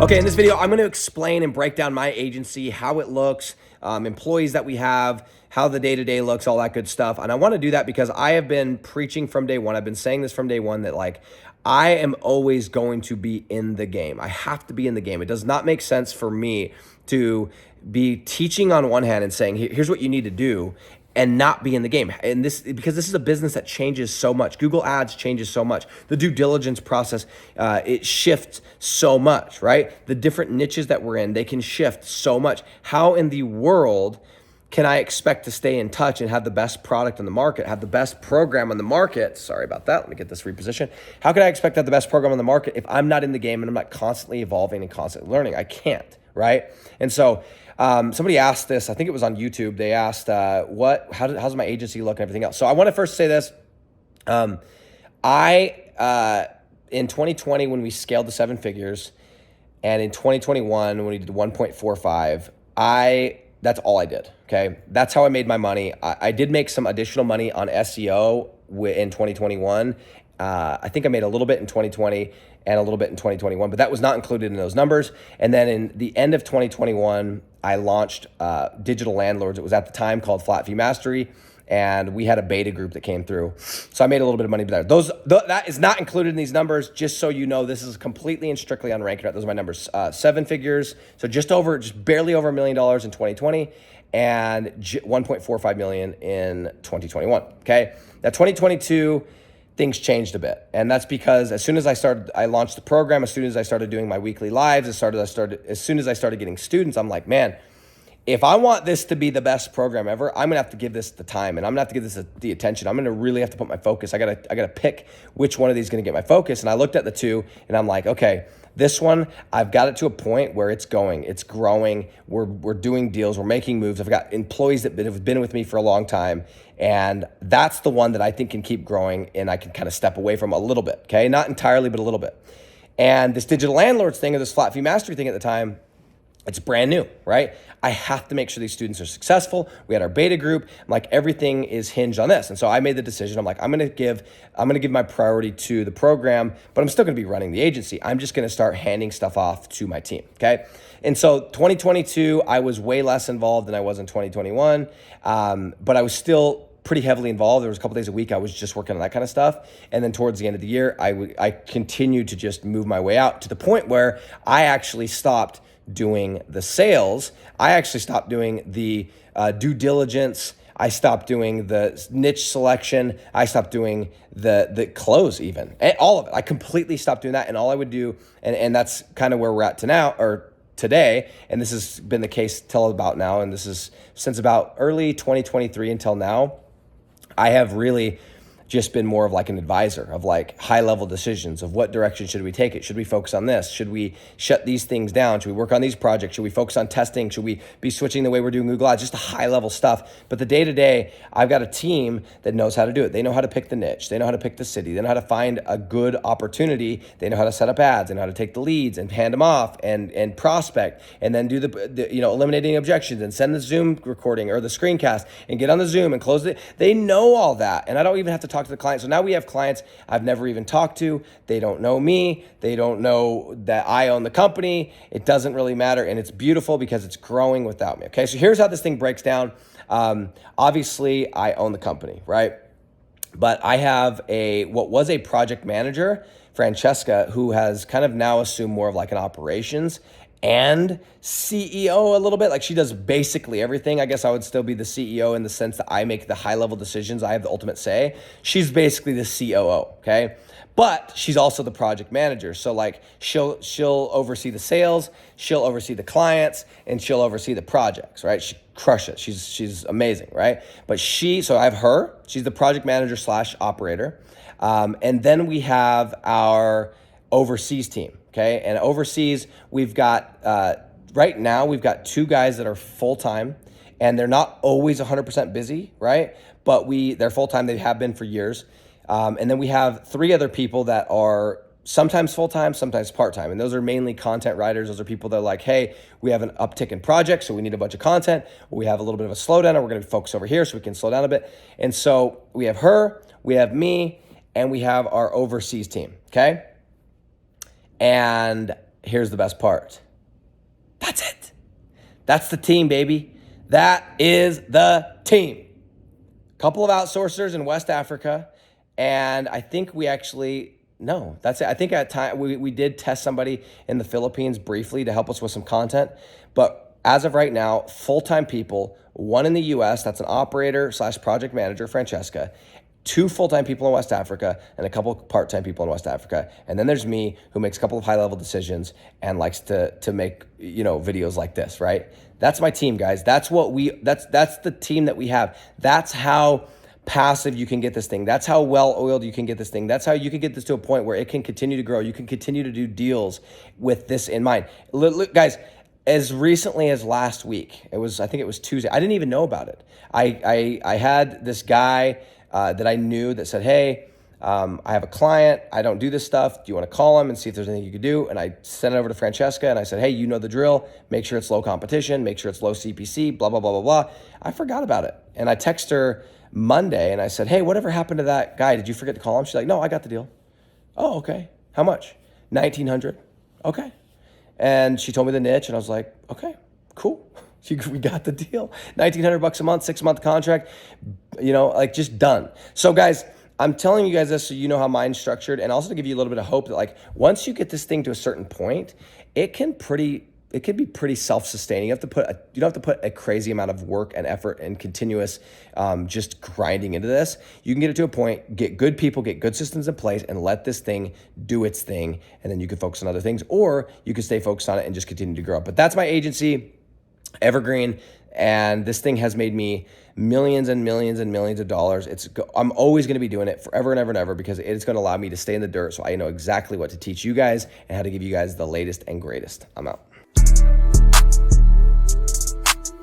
Okay, in this video, I'm going to explain and break down my agency, how it looks, employees that we have, how the day-to-day looks, all that good stuff. And I want to do that because I have been preaching from day one. I've been saying this from day one that I am always going to be in the game. I have to be in the game. It does not make sense for me to be teaching on one hand and saying, here's what you need to do, and not be in the game. And because this is a business that changes so much. Google Ads changes so much. The due diligence process, it shifts so much, right? The different niches that we're in, they can shift so much. How in the world can I expect to stay in touch and have the best product on the market, have the best program on the market? Sorry about that. Let me get this repositioned. How can I expect to have the best program on the market if I'm not in the game and I'm not constantly evolving and constantly learning? I can't, right? And so somebody asked this, I think it was on YouTube. They asked, how's my agency look and everything else? So I want to first say this. In 2020, when we scaled to 7 figures, and in 2021, when we did 1.45, that's all I did, okay? That's how I made my money. I did make some additional money on SEO in 2021. I think I made a little bit in 2020 and a little bit in 2021, but that was not included in those numbers. And then in the end of 2021, I launched Digital Landlords. It was at the time called Flat Fee Mastery, and we had a beta group that came through. So I made a little bit of money there. That is not included in these numbers, just so you know. This is completely and strictly on Rank It Out. Those are my numbers. 7 figures, so just barely over $1 million in 2020, and 1.45 million in 2021, okay? Now 2022, things changed a bit. And that's because as soon as I launched the program, as soon as I started doing my weekly lives, as soon as I started getting students, I'm like, man, if I want this to be the best program ever, I'm gonna have to give this the time, and I'm gonna have to give this the attention. I'm gonna really have to put my focus. I gotta pick which one of these is gonna get my focus. And I looked at the two, and I'm like, okay, this one, I've got it to a point where it's going, it's growing. We're doing deals, we're making moves. I've got employees that have been with me for a long time, and that's the one that I think can keep growing, and I can kind of step away from a little bit, okay? Not entirely, but a little bit. And this Digital Landlords thing, or this Flat Fee Mastery thing at the time, it's brand new, right? I have to make sure these students are successful. We had our beta group. I'm like, everything is hinged on this. And so I made the decision. I'm like, I'm gonna give my priority to the program, but I'm still gonna be running the agency. I'm just gonna start handing stuff off to my team, okay? And so 2022, I was way less involved than I was in 2021, but I was still pretty heavily involved. There was a couple days a week I was just working on that kind of stuff. And then towards the end of the year, I continued to just move my way out to the point where I actually stopped doing the sales. I actually stopped doing the due diligence. I stopped doing the niche selection. I stopped doing the close even. All of it. I completely stopped doing that. And all I would do, and that's kind of where we're at today, and this has been the case till about now, and this is since about early 2023 until now, I have really just been more of like an advisor of like high level decisions of what direction should we take it? Should we focus on this? Should we shut these things down? Should we work on these projects? Should we focus on testing? Should we be switching the way we're doing Google Ads? Just the high level stuff. But the day to day, I've got a team that knows how to do it. They know how to pick the niche. They know how to pick the city. They know how to find a good opportunity. They know how to set up ads. They know how to take the leads and hand them off and prospect, and then do the eliminating objections and send the Zoom recording or the screencast and get on the Zoom and close it. They know all that. And I don't even have to talk to the client. So now we have clients I've never even talked to. They don't know me. They don't know that I own the company. It doesn't really matter. And it's beautiful because it's growing without me. Okay, so here's how this thing breaks down. Obviously, I own the company, right? But I have what was a project manager, Francesca, who has kind of now assumed more of like an operations and CEO a little bit. Like she does basically everything. I guess I would still be the CEO in the sense that I make the high level decisions. I have the ultimate say. She's basically the COO, okay? But she's also the project manager. So like she'll oversee the sales, she'll oversee the clients, and she'll oversee the projects, right? She crushes it. She's amazing, right? But so I have her. She's the project manager / operator. And then we have our overseas team. Okay, and overseas, we've got, right now, we've got 2 guys that are full-time, and they're not always 100% busy, right? But they're full-time, they have been for years. And then we have 3 other people that are sometimes full-time, sometimes part-time. And those are mainly content writers. Those are people that are like, hey, we have an uptick in projects, so we need a bunch of content. We have a little bit of a slowdown, and we're gonna focus over here so we can slow down a bit. And so we have her, we have me, and we have our overseas team, okay? And here's the best part. That's it. That's the team, baby. That is the team. Couple of outsourcers in West Africa. And I think we actually, no, that's it. I think at time we did test somebody in the Philippines briefly to help us with some content. But as of right now, full-time people, one in the US, that's an operator / project manager, Francesca, 2 full-time people in West Africa, and a couple part-time people in West Africa. And then there's me, who makes a couple of high-level decisions and likes to make, videos like this, right? That's my team, guys. That's the team that we have. That's how passive you can get this thing. That's how well-oiled you can get this thing. That's how you can get this to a point where it can continue to grow. You can continue to do deals with this in mind. Look, guys, as recently as last week, I think it was Tuesday. I didn't even know about it. I had this guy that I knew that said, hey, I have a client. I don't do this stuff. Do you want to call him and see if there's anything you could do? And I sent it over to Francesca and I said, hey, you know the drill. Make sure it's low competition. Make sure it's low CPC, blah, blah, blah, blah, blah. I forgot about it. And I texted her Monday and I said, hey, whatever happened to that guy? Did you forget to call him? She's like, no, I got the deal. Oh, okay. How much? $1,900. Okay. And she told me the niche and I was like, okay, cool. We got the deal. $1,900 a month, 6-month contract, just done. So guys, I'm telling you guys this so you know how mine's structured, and also to give you a little bit of hope that like once you get this thing to a certain point, it can be pretty self-sustaining. You don't have to put a crazy amount of work and effort and continuous just grinding into this. You can get it to a point, get good people, get good systems in place, and let this thing do its thing, and then you can focus on other things, or you can stay focused on it and just continue to grow. But that's my agency, Evergreen, and this thing has made me millions and millions and millions of dollars. I'm always going to be doing it forever and ever and ever because it's going to allow me to stay in the dirt so I know exactly what to teach you guys and how to give you guys the latest and greatest. I'm out.